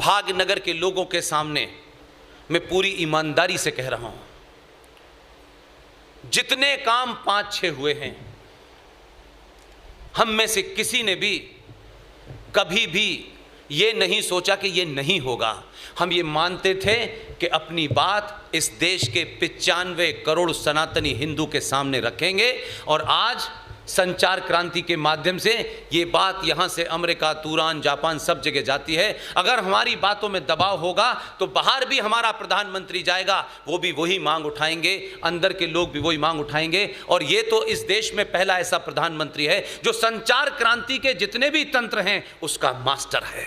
भाग्यनगर के लोगों के सामने मैं पूरी ईमानदारी से कह रहा हूं, जितने काम 5-6 हुए हैं, हम में से किसी ने भी कभी भी ये नहीं सोचा कि ये नहीं होगा। हम ये मानते थे कि अपनी बात इस देश के 95 करोड़ सनातनी हिंदू के सामने रखेंगे, और आज संचार क्रांति के माध्यम से ये बात यहाँ से अमेरिका, तुरान, जापान सब जगह जाती है। अगर हमारी बातों में दबाव होगा तो बाहर भी हमारा प्रधानमंत्री जाएगा, वो भी वही मांग उठाएंगे, अंदर के लोग भी वही मांग उठाएंगे। और ये तो इस देश में पहला ऐसा प्रधानमंत्री है जो संचार क्रांति के जितने भी तंत्र हैं उसका मास्टर है।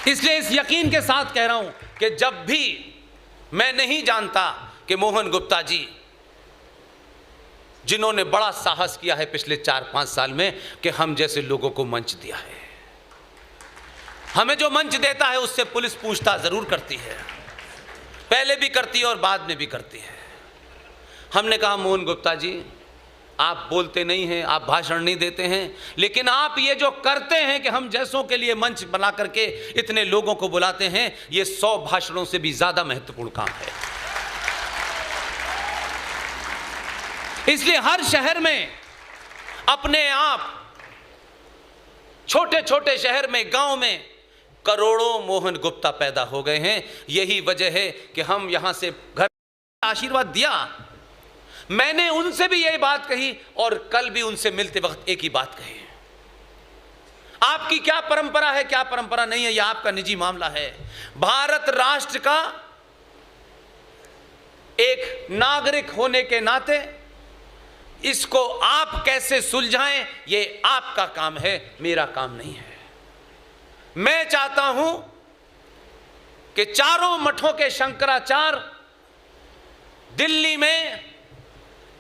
इसलिए इस यकीन के साथ कह रहा हूं कि जब भी, मैं नहीं जानता कि मोहन गुप्ता जी, जिन्होंने बड़ा साहस किया है पिछले 4-5 साल में कि हम जैसे लोगों को मंच दिया है, हमें जो मंच देता है उससे पुलिस पूछताछ जरूर करती है, पहले भी करती है और बाद में भी करती है। हमने कहा मोहन गुप्ता जी, आप बोलते नहीं हैं, आप भाषण नहीं देते हैं, लेकिन आप ये जो करते हैं कि हम जैसों के लिए मंच बना करके इतने लोगों को बुलाते हैं, ये 100 भाषणों से भी ज्यादा महत्वपूर्ण काम है। इसलिए हर शहर में अपने आप, छोटे छोटे शहर में, गांव में करोड़ों मोहन गुप्ता पैदा हो गए हैं। यही वजह है कि हम यहां से घर आशीर्वाद दिया। मैंने उनसे भी यही बात कही और कल भी उनसे मिलते वक्त एक ही बात कही, आपकी क्या परंपरा है, क्या परंपरा नहीं है, यह आपका निजी मामला है। भारत राष्ट्र का एक नागरिक होने के नाते इसको आप कैसे सुलझाएं, ये आपका काम है, मेरा काम नहीं है। मैं चाहता हूं कि चारों मठों के शंकराचार्य दिल्ली में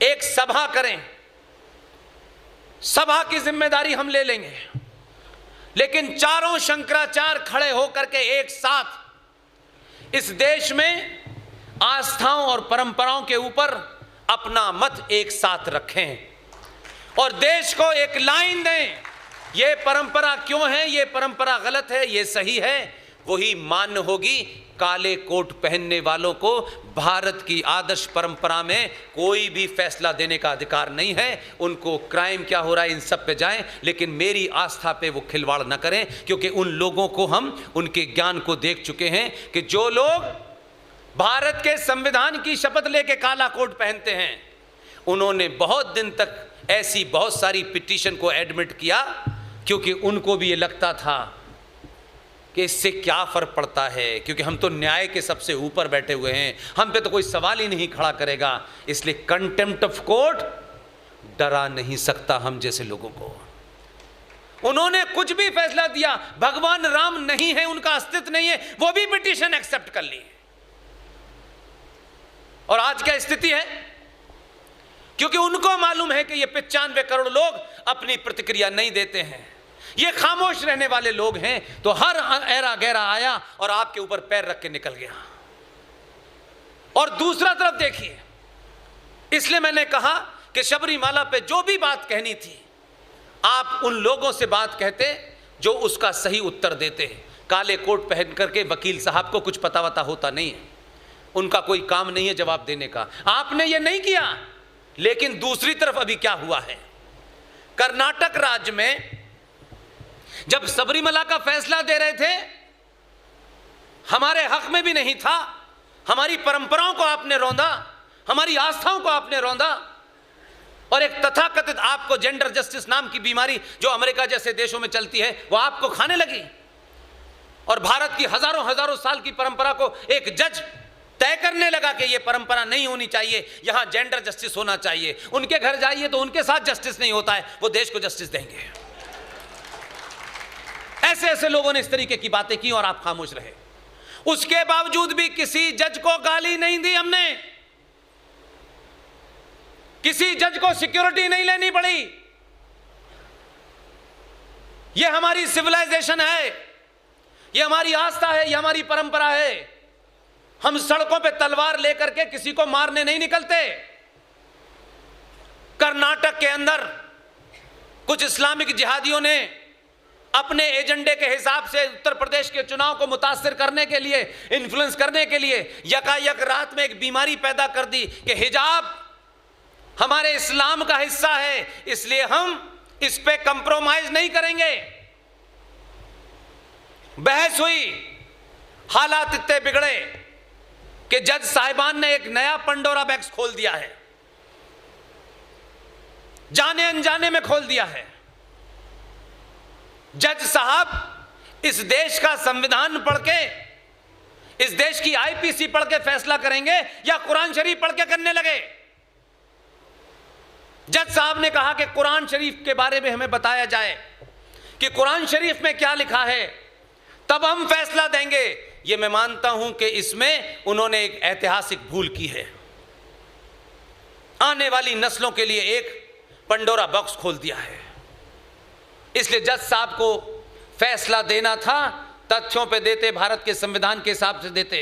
एक सभा करें। सभा की जिम्मेदारी हम ले लेंगे, लेकिन चारों शंकराचार्य खड़े होकर के एक साथ इस देश में आस्थाओं और परंपराओं के ऊपर अपना मत एक साथ रखें और देश को एक लाइन दें। ये परंपरा क्यों है, ये परंपरा गलत है, ये सही है, वही मान्य होगी। काले कोट पहनने वालों को भारत की आदर्श परंपरा में कोई भी फैसला देने का अधिकार नहीं है। उनको क्राइम क्या हो रहा है इन सब पे जाएं, लेकिन मेरी आस्था पे वो खिलवाड़ न करें, क्योंकि उन लोगों को हम उनके ज्ञान को देख चुके हैं कि जो लोग भारत के संविधान की शपथ लेके काला कोट पहनते हैं, उन्होंने बहुत दिन तक ऐसी बहुत सारी पिटीशन को एडमिट किया, क्योंकि उनको भी ये लगता था कि इससे क्या फर्क पड़ता है, क्योंकि हम तो न्याय के सबसे ऊपर बैठे हुए हैं, हम पे तो कोई सवाल ही नहीं खड़ा करेगा। इसलिए कंटेम्प्ट ऑफ कोर्ट डरा नहीं सकता हम जैसे लोगों को। उन्होंने कुछ भी फैसला दिया, भगवान राम नहीं है, उनका अस्तित्व नहीं है, वो भी पिटीशन एक्सेप्ट कर ली। और आज क्या स्थिति है, क्योंकि उनको मालूम है कि ये 95 करोड़ लोग अपनी प्रतिक्रिया नहीं देते हैं, ये खामोश रहने वाले लोग हैं, तो हर ऐरा गहरा आया और आपके ऊपर पैर रख के निकल गया। और दूसरा तरफ देखिए, इसलिए मैंने कहा कि शबरीमाला पे जो भी बात कहनी थी, आप उन लोगों से बात कहते जो उसका सही उत्तर देते हैं। काले कोट पहन करके वकील साहब को कुछ पता वता होता नहीं है, उनका कोई काम नहीं है जवाब देने का। आपने ये नहीं किया। लेकिन दूसरी तरफ अभी क्या हुआ है, कर्नाटक राज्य में जब सबरीमला का फैसला दे रहे थे, हमारे हक में भी नहीं था, हमारी परंपराओं को आपने रौंदा, हमारी आस्थाओं को आपने रौंदा, और एक तथाकथित आपको जेंडर जस्टिस नाम की बीमारी जो अमेरिका जैसे देशों में चलती है वो आपको खाने लगी। और भारत की हजारों हजारों साल की परंपरा को एक जज तय करने लगा कि ये परंपरा नहीं होनी चाहिए, यहां जेंडर जस्टिस होना चाहिए। उनके घर जाइए तो उनके साथ जस्टिस नहीं होता है, वो देश को जस्टिस देंगे। ऐसे ऐसे लोगों ने इस तरीके की बातें की और आप खामोश रहे। उसके बावजूद भी किसी जज को गाली नहीं दी हमने, किसी जज को सिक्योरिटी नहीं लेनी पड़ी। यह हमारी सिविलाइजेशन है, यह हमारी आस्था है, यह हमारी परंपरा है। हम सड़कों पे तलवार लेकर के किसी को मारने नहीं निकलते। कर्नाटक के अंदर कुछ इस्लामिक जिहादियों ने अपने एजेंडे के हिसाब से उत्तर प्रदेश के चुनाव को मुतासिर करने के लिए, इन्फ्लुएंस करने के लिए यकायक रात में एक बीमारी पैदा कर दी कि हिजाब हमारे इस्लाम का हिस्सा है, इसलिए हम इस पे कंप्रोमाइज नहीं करेंगे। बहस हुई, हालात इतने बिगड़े कि जज साहिबान ने एक नया पंडोरा बॉक्स खोल दिया है, जाने अनजाने में खोल दिया है। जज साहब इस देश का संविधान पढ़ के, इस देश की आईपीसी पढ़ के फैसला करेंगे या कुरान शरीफ पढ़ के करने लगे? जज साहब ने कहा कि कुरान शरीफ के बारे में हमें बताया जाए कि कुरान शरीफ में क्या लिखा है, तब हम फैसला देंगे। यह मैं मानता हूं कि इसमें उन्होंने एक ऐतिहासिक भूल की है, आने वाली नस्लों के लिए एक पंडोरा बॉक्स खोल दिया है। इसलिए जज साहब को फैसला देना था, तथ्यों पे देते, भारत के संविधान के हिसाब से देते।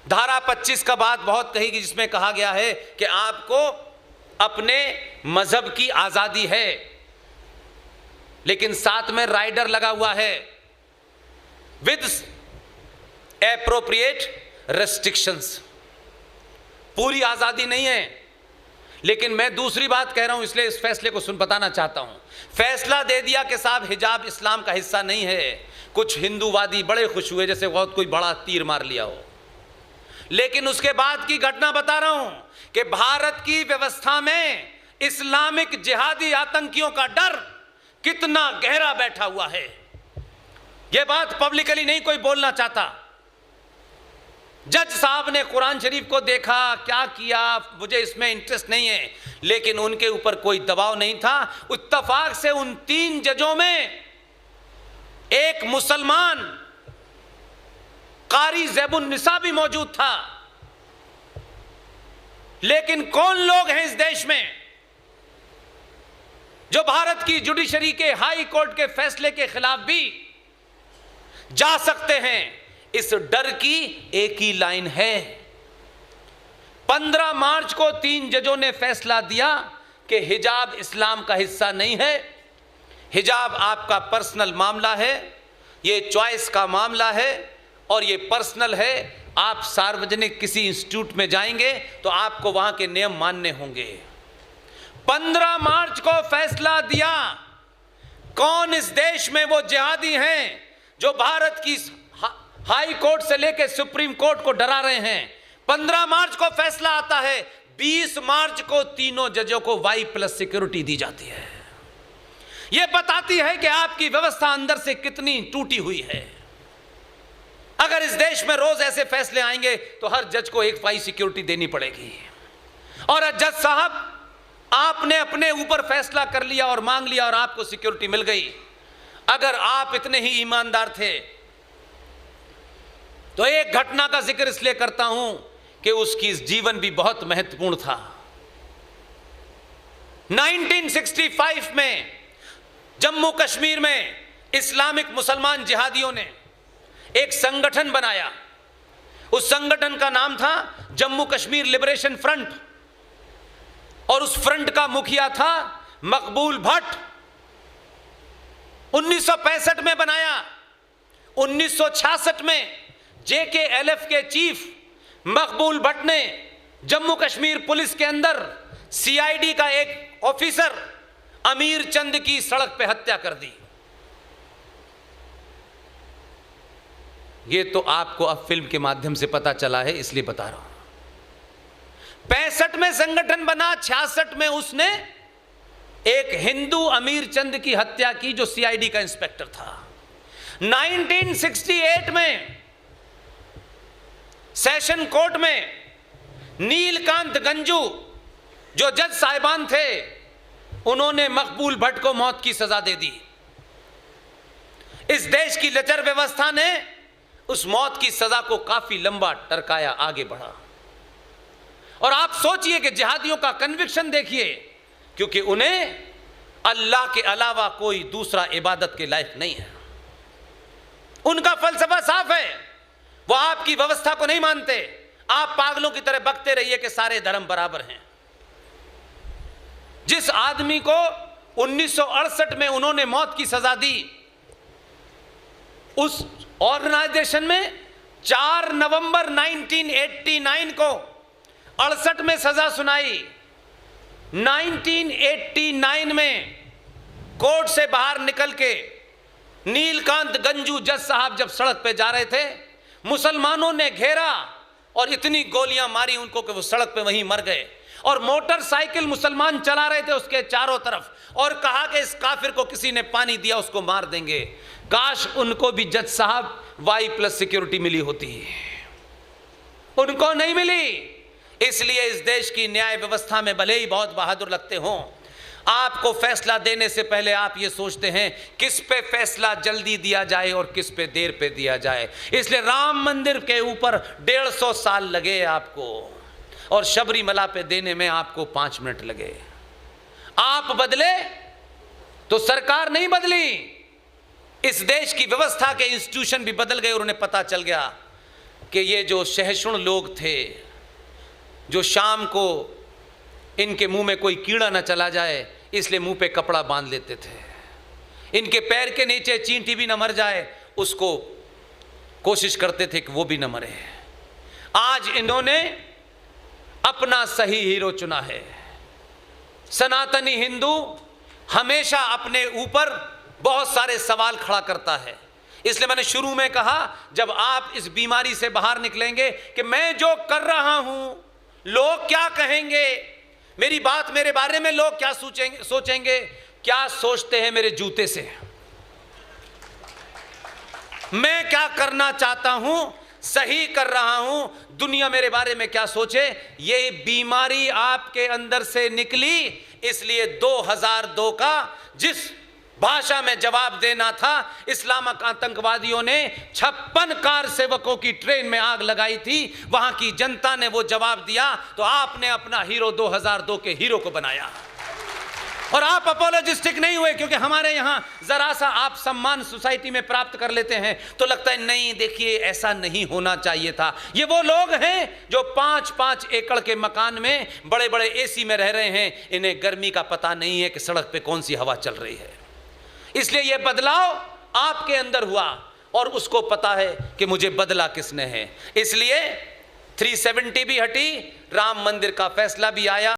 धारा 25 का बात बहुत कही, जिसमें कहा गया है कि आपको अपने मजहब की आजादी है, लेकिन साथ में राइडर लगा हुआ है विद एप्रोप्रिएट रेस्ट्रिक्शंस। पूरी आजादी नहीं है। लेकिन मैं दूसरी बात कह रहा हूं, इसलिए इस फैसले को बताना चाहता हूं। फैसला दे दिया कि साहब हिजाब इस्लाम का हिस्सा नहीं है। कुछ हिंदूवादी बड़े खुश हुए, जैसे बहुत कोई बड़ा तीर मार लिया हो। लेकिन उसके बाद की घटना बता रहा हूं कि भारत की व्यवस्था में इस्लामिक जिहादी आतंकियों का डर कितना गहरा बैठा हुआ है। यह बात पब्लिकली नहीं कोई बोलना चाहता। जज साहब ने कुरान शरीफ को देखा, क्या किया मुझे इसमें इंटरेस्ट नहीं है, लेकिन उनके ऊपर कोई दबाव नहीं था। इत्तफाक से उन 3 जजों में एक मुसलमान कारी ज़ैबुन निसा भी मौजूद था। लेकिन कौन लोग हैं इस देश में जो भारत की जुडिशरी के, हाई कोर्ट के फैसले के खिलाफ भी जा सकते हैं? इस डर की एक ही लाइन है। 15 मार्च को 3 जजों ने फैसला दिया कि हिजाब इस्लाम का हिस्सा नहीं है। हिजाब आपका पर्सनल मामला है, ये चॉइस का मामला है और ये पर्सनल है। आप सार्वजनिक किसी इंस्टीट्यूट में जाएंगे तो आपको वहां के नियम मानने होंगे। 15 मार्च को फैसला दिया। कौन इस देश में वो जिहादी हैं जो भारत की हाई कोर्ट से लेकर सुप्रीम कोर्ट को डरा रहे हैं? 15 मार्च को फैसला आता है, 20 मार्च को तीनों जजों को Y+ सिक्योरिटी दी जाती है। यह बताती है कि आपकी व्यवस्था अंदर से कितनी टूटी हुई है। अगर इस देश में रोज ऐसे फैसले आएंगे तो हर जज को एक Y सिक्योरिटी देनी पड़ेगी। और जज साहब, आपने अपने ऊपर फैसला कर लिया और मांग लिया और आपको सिक्योरिटी मिल गई। अगर आप इतने ही ईमानदार थे तो एक घटना का जिक्र इसलिए करता हूं कि उसकी जीवन भी बहुत महत्वपूर्ण था। 1965 में जम्मू कश्मीर में इस्लामिक मुसलमान जिहादियों ने एक संगठन बनाया। उस संगठन का नाम था जम्मू कश्मीर लिबरेशन फ्रंट और उस फ्रंट का मुखिया था मकबूल भट्ट। 1965 में बनाया। 1966 में JKLF के चीफ मकबूल भट्ट ने जम्मू कश्मीर पुलिस के अंदर CID का एक ऑफिसर अमीर चंद की सड़क पे हत्या कर दी। ये तो आपको अब फिल्म के माध्यम से पता चला है, इसलिए बता रहा हूं। 65 में संगठन बना, 66 में उसने एक हिंदू अमीर चंद की हत्या की जो CID का इंस्पेक्टर था। 1968 में सेशन कोर्ट में नीलकांत गंजू जो जज साहिबान थे, उन्होंने मकबूल भट्ट को मौत की सजा दे दी। इस देश की लचर व्यवस्था ने उस मौत की सजा को काफी लंबा टरकाया, आगे बढ़ा। और आप सोचिए कि जिहादियों का कन्विक्शन देखिए, क्योंकि उन्हें अल्लाह के अलावा कोई दूसरा इबादत के लायक नहीं है। उनका फलसफा साफ है, वो आपकी व्यवस्था को नहीं मानते। आप पागलों की तरह बकते रहिए कि सारे धर्म बराबर हैं। जिस आदमी को 1968 में उन्होंने मौत की सजा दी, उस ऑर्गेनाइजेशन में 4 नवंबर 1989 को 68 में सजा सुनाई। 1989 में कोर्ट से बाहर निकल के नीलकांत गंजू जज साहब जब सड़क पे जा रहे थे, मुसलमानों ने घेरा और इतनी गोलियां मारी उनको कि वो सड़क पे वहीं मर गए। और मोटरसाइकिल मुसलमान चला रहे थे उसके चारों तरफ, और कहा कि इस काफिर को किसी ने पानी दिया उसको मार देंगे। काश उनको भी जज साहब Y+ सिक्योरिटी मिली होती, उनको नहीं मिली। इसलिए इस देश की न्याय व्यवस्था में भले ही बहुत बहादुर लगते हों, आपको फैसला देने से पहले आप ये सोचते हैं किस पे फैसला जल्दी दिया जाए और किस पे देर पे दिया जाए। इसलिए राम मंदिर के ऊपर 150 साल लगे आपको, और शबरीमला पे देने में आपको 5 मिनट लगे। आप बदले तो सरकार नहीं बदली, इस देश की व्यवस्था के इंस्टीट्यूशन भी बदल गए और उन्हें पता चल गया कि ये जो सहिष्णु लोग थे, जो शाम को इनके मुंह में कोई कीड़ा ना चला जाए इसलिए मुंह पे कपड़ा बांध लेते थे, इनके पैर के नीचे चींटी भी ना मर जाए उसको कोशिश करते थे कि वो भी ना मरे। आज इन्होंने अपना सही हीरो चुना है। सनातनी हिंदू हमेशा अपने ऊपर बहुत सारे सवाल खड़ा करता है। इसलिए मैंने शुरू में कहा, जब आप इस बीमारी से बाहर निकलेंगे कि मैं जो कर रहा हूं लोग क्या कहेंगे, मेरी बात मेरे बारे में लोग क्या सोचेंगे, क्या सोचते हैं मेरे जूते से, मैं क्या करना चाहता हूं, सही कर रहा हूं, दुनिया मेरे बारे में क्या सोचे, ये बीमारी आपके अंदर से निकली। इसलिए 2002 का जिस भाषा में जवाब देना था, इस्लामिक आतंकवादियों ने 56 कार सेवकों की ट्रेन में आग लगाई थी, वहां की जनता ने वो जवाब दिया, तो आपने अपना हीरो 2002 के हीरो को बनाया। और आप अपोलोजिस्टिक नहीं हुए, क्योंकि हमारे यहां जरा सा आप सम्मान सोसाइटी में प्राप्त कर लेते हैं तो लगता है नहीं, देखिए ऐसा नहीं होना चाहिए था। ये वो लोग हैं जो 5-5 एकड़ के मकान में बड़े बड़े एसी में रह रहे हैं, इन्हें गर्मी का पता नहीं है कि सड़क पे कौन सी हवा चल रही है। इसलिए यह बदलाव आपके अंदर हुआ और उसको पता है कि मुझे बदला किसने है। इसलिए 370 भी हटी, राम मंदिर का फैसला भी आया।